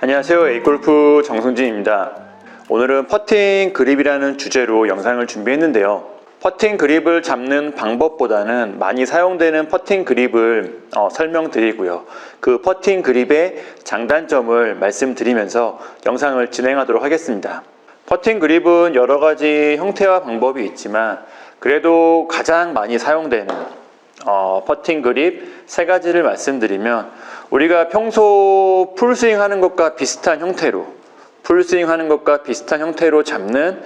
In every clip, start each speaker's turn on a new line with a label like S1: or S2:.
S1: 안녕하세요. A골프 정승진입니다. 오늘은 퍼팅 그립이라는 주제로 영상을 준비했는데요. 퍼팅 그립을 잡는 방법보다는 많이 사용되는 퍼팅 그립을 설명드리고요. 그 퍼팅 그립의 장단점을 말씀드리면서 영상을 진행하도록 하겠습니다. 퍼팅 그립은 여러 가지 형태와 방법이 있지만 그래도 가장 많이 사용되는 퍼팅 그립 세 가지를 말씀드리면, 우리가 평소 풀스윙 하는 것과 비슷한 형태로 잡는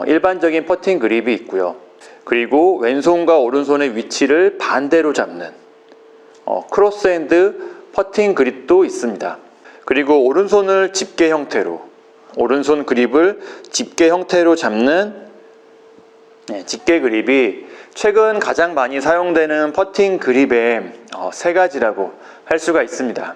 S1: 일반적인 퍼팅 그립이 있고요. 그리고 왼손과 오른손의 위치를 반대로 잡는 크로스핸드 퍼팅 그립도 있습니다. 그리고 오른손 그립을 집게 형태로 잡는 집게 그립이 최근 가장 많이 사용되는 퍼팅 그립의 세 가지라고 할 수가 있습니다.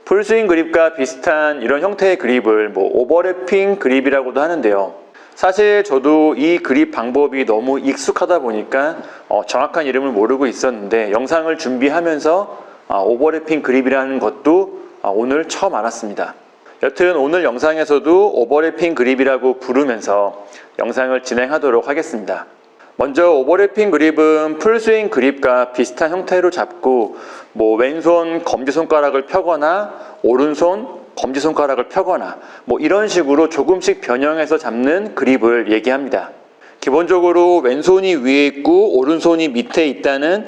S1: 풀스윙 그립과 비슷한 이런 형태의 그립을 오버래핑 그립이라고도 하는데요. 사실 저도 이 그립 방법이 너무 익숙하다 보니까 정확한 이름을 모르고 있었는데, 영상을 준비하면서 오버래핑 그립이라는 것도 오늘 처음 알았습니다. 여튼 오늘 영상에서도 오버래핑 그립이라고 부르면서 영상을 진행하도록 하겠습니다. 먼저 오버래핑 그립은 풀스윙 그립과 비슷한 형태로 잡고 왼손 검지손가락을 펴거나 오른손 검지손가락을 펴거나 이런 식으로 조금씩 변형해서 잡는 그립을 얘기합니다. 기본적으로 왼손이 위에 있고 오른손이 밑에 있다는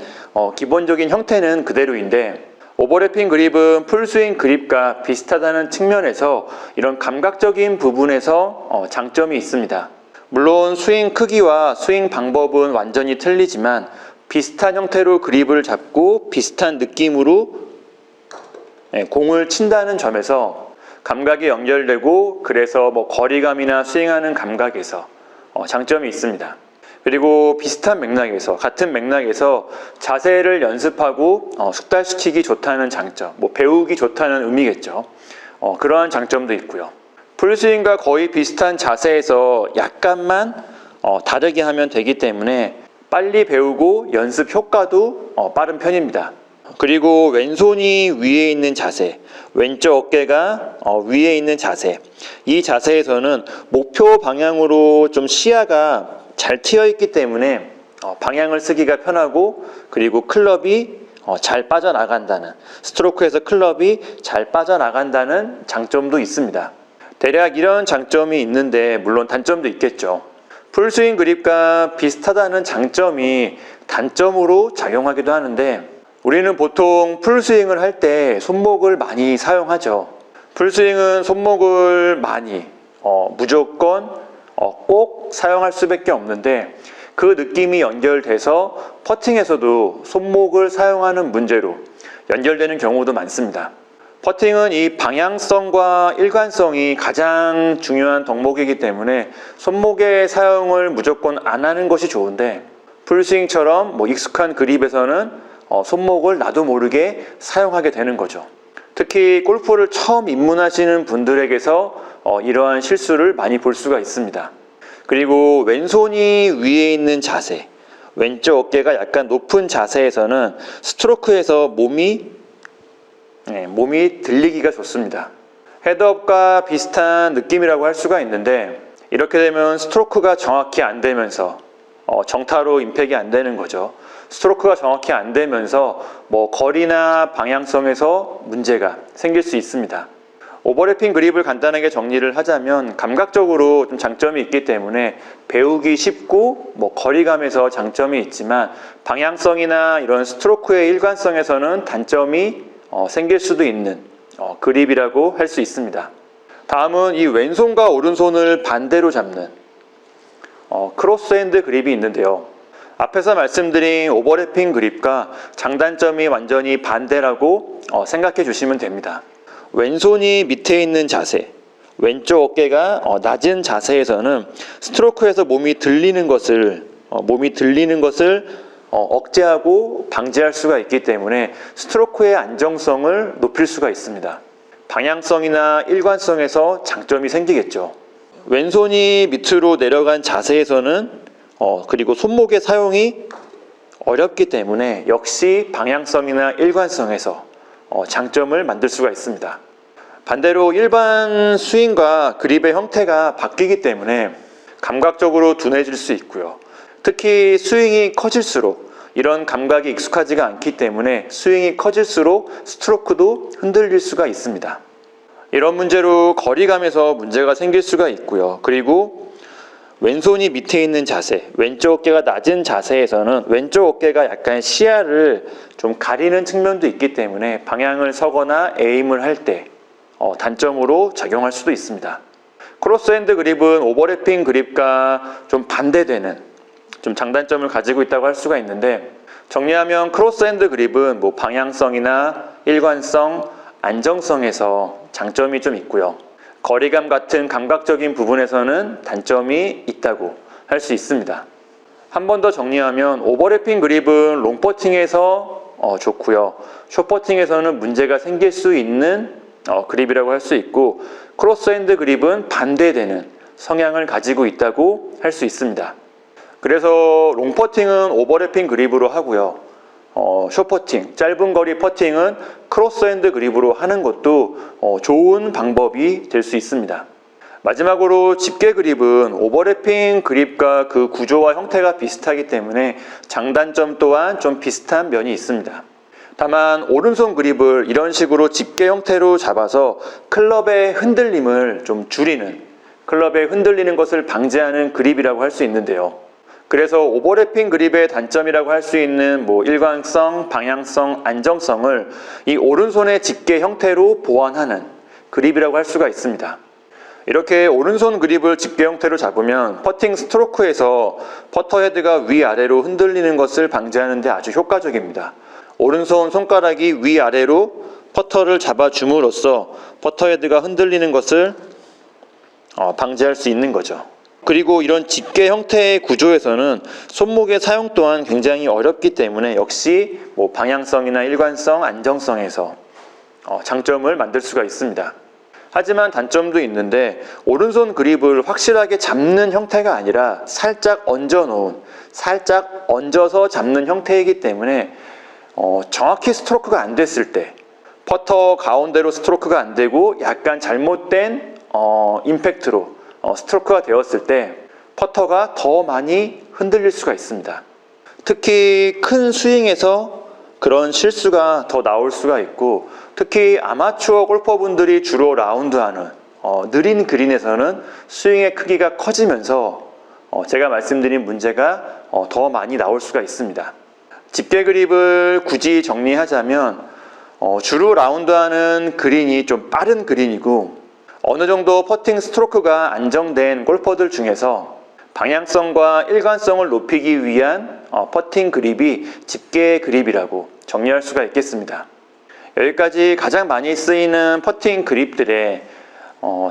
S1: 기본적인 형태는 그대로인데, 오버래핑 그립은 풀스윙 그립과 비슷하다는 측면에서 이런 감각적인 부분에서 장점이 있습니다. 물론 스윙 크기와 스윙 방법은 완전히 틀리지만 비슷한 형태로 그립을 잡고 비슷한 느낌으로 공을 친다는 점에서 감각이 연결되고, 그래서 거리감이나 스윙하는 감각에서 장점이 있습니다. 그리고 같은 맥락에서 자세를 연습하고 숙달시키기 좋다는 장점, 배우기 좋다는 의미겠죠. 그러한 장점도 있고요. 풀스윙과 거의 비슷한 자세에서 약간만 다르게 하면 되기 때문에 빨리 배우고 연습 효과도 빠른 편입니다. 그리고 왼손이 위에 있는 자세, 왼쪽 어깨가 위에 있는 자세, 이 자세에서는 목표 방향으로 좀 시야가 잘 트여 있기 때문에 방향을 쓰기가 편하고, 그리고 클럽이 잘 빠져나간다는, 스트로크에서 클럽이 잘 빠져나간다는 장점도 있습니다. 대략 이런 장점이 있는데, 물론 단점도 있겠죠. 풀스윙 그립과 비슷하다는 장점이 단점으로 작용하기도 하는데, 우리는 보통 풀스윙을 할 때 손목을 많이 사용하죠. 풀스윙은 손목을 많이 무조건 꼭 사용할 수밖에 없는데, 그 느낌이 연결돼서 퍼팅에서도 손목을 사용하는 문제로 연결되는 경우도 많습니다. 퍼팅은 이 방향성과 일관성이 가장 중요한 덕목이기 때문에 손목의 사용을 무조건 안 하는 것이 좋은데, 풀스윙처럼 익숙한 그립에서는 손목을 나도 모르게 사용하게 되는 거죠. 특히 골프를 처음 입문하시는 분들에게서 이러한 실수를 많이 볼 수가 있습니다. 그리고 왼손이 위에 있는 자세, 왼쪽 어깨가 약간 높은 자세에서는 스트로크에서 몸이 들리기가 좋습니다. 헤드업과 비슷한 느낌이라고 할 수가 있는데, 이렇게 되면 스트로크가 정확히 안 되면서 정타로 임팩이 안 되는 거죠. 스트로크가 정확히 안 되면서 거리나 방향성에서 문제가 생길 수 있습니다. 오버래핑 그립을 간단하게 정리를 하자면, 감각적으로 좀 장점이 있기 때문에 배우기 쉽고 거리감에서 장점이 있지만, 방향성이나 이런 스트로크의 일관성에서는 단점이 생길 수도 있는 그립이라고 할 수 있습니다. 다음은 이 왼손과 오른손을 반대로 잡는 크로스핸드 그립이 있는데요. 앞에서 말씀드린 오버래핑 그립과 장단점이 완전히 반대라고 생각해 주시면 됩니다. 왼손이 밑에 있는 자세, 왼쪽 어깨가 낮은 자세에서는 스트로크에서 몸이 들리는 것을 억제하고 방지할 수가 있기 때문에 스트로크의 안정성을 높일 수가 있습니다. 방향성이나 일관성에서 장점이 생기겠죠. 왼손이 밑으로 내려간 자세에서는 그리고 손목의 사용이 어렵기 때문에 역시 방향성이나 일관성에서 장점을 만들 수가 있습니다. 반대로 일반 스윙과 그립의 형태가 바뀌기 때문에 감각적으로 둔해질 수 있고요. 특히 스윙이 커질수록 이런 감각이 익숙하지가 않기 때문에 스윙이 커질수록 스트로크도 흔들릴 수가 있습니다. 이런 문제로 거리감에서 문제가 생길 수가 있고요. 그리고 왼손이 밑에 있는 자세, 왼쪽 어깨가 낮은 자세에서는 왼쪽 어깨가 약간 시야를 좀 가리는 측면도 있기 때문에 방향을 서거나 에임을 할 때 단점으로 작용할 수도 있습니다. 크로스핸드 그립은 오버래핑 그립과 좀 반대되는 좀 장단점을 가지고 있다고 할 수가 있는데, 정리하면 크로스핸드 그립은 방향성이나 일관성, 안정성에서 장점이 좀 있고요. 거리감 같은 감각적인 부분에서는 단점이 있다고 할 수 있습니다. 한 번 더 정리하면 오버래핑 그립은 롱퍼팅에서 좋고요. 숏퍼팅에서는 문제가 생길 수 있는 그립이라고 할 수 있고, 크로스핸드 그립은 반대되는 성향을 가지고 있다고 할 수 있습니다. 그래서 롱퍼팅은 오버래핑 그립으로 하고요. 숏퍼팅, 짧은 거리 퍼팅은 크로스핸드 그립으로 하는 것도 좋은 방법이 될 수 있습니다. 마지막으로 집게 그립은 오버래핑 그립과 그 구조와 형태가 비슷하기 때문에 장단점 또한 좀 비슷한 면이 있습니다. 다만 오른손 그립을 이런 식으로 집게 형태로 잡아서 클럽의 흔들림을 좀 줄이는, 클럽의 흔들리는 것을 방지하는 그립이라고 할 수 있는데요. 그래서 오버래핑 그립의 단점이라고 할 수 있는 일관성, 방향성, 안정성을 이 오른손의 집게 형태로 보완하는 그립이라고 할 수가 있습니다. 이렇게 오른손 그립을 집게 형태로 잡으면 퍼팅 스트로크에서 퍼터 헤드가 위아래로 흔들리는 것을 방지하는 데 아주 효과적입니다. 오른손 손가락이 위아래로 퍼터를 잡아줌으로써 퍼터 헤드가 흔들리는 것을 방지할 수 있는 거죠. 그리고 이런 집게 형태의 구조에서는 손목의 사용 또한 굉장히 어렵기 때문에 역시 방향성이나 일관성, 안정성에서 장점을 만들 수가 있습니다. 하지만 단점도 있는데, 오른손 그립을 확실하게 잡는 형태가 아니라 살짝 얹어서 잡는 형태이기 때문에 정확히 스트로크가 안 됐을 때, 퍼터 가운데로 스트로크가 안 되고 약간 잘못된 임팩트로 스트로크가 되었을 때 퍼터가 더 많이 흔들릴 수가 있습니다. 특히 큰 스윙에서 그런 실수가 더 나올 수가 있고, 특히 아마추어 골퍼분들이 주로 라운드하는 느린 그린에서는 스윙의 크기가 커지면서 제가 말씀드린 문제가 더 많이 나올 수가 있습니다. 집게 그립을 굳이 정리하자면 주로 라운드하는 그린이 좀 빠른 그린이고, 어느 정도 퍼팅 스트로크가 안정된 골퍼들 중에서 방향성과 일관성을 높이기 위한 퍼팅 그립이 집게 그립이라고 정리할 수가 있겠습니다. 여기까지 가장 많이 쓰이는 퍼팅 그립들의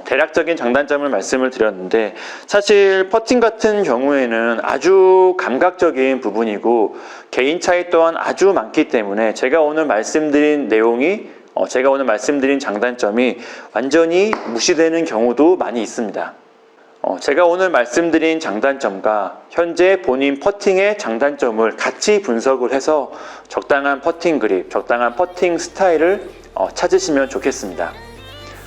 S1: 대략적인 장단점을 말씀을 드렸는데, 사실 퍼팅 같은 경우에는 아주 감각적인 부분이고 개인 차이 또한 아주 많기 때문에 제가 오늘 말씀드린 장단점이 완전히 무시되는 경우도 많이 있습니다. 제가 오늘 말씀드린 장단점과 현재 본인 퍼팅의 장단점을 같이 분석을 해서 적당한 퍼팅 그립, 적당한 퍼팅 스타일을 찾으시면 좋겠습니다.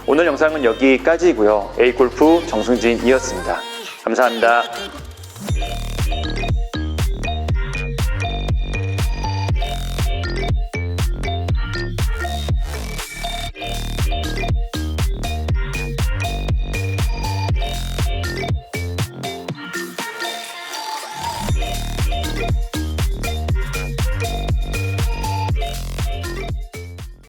S1: 오늘 영상은 여기까지고요. A골프 정승진이었습니다. 감사합니다.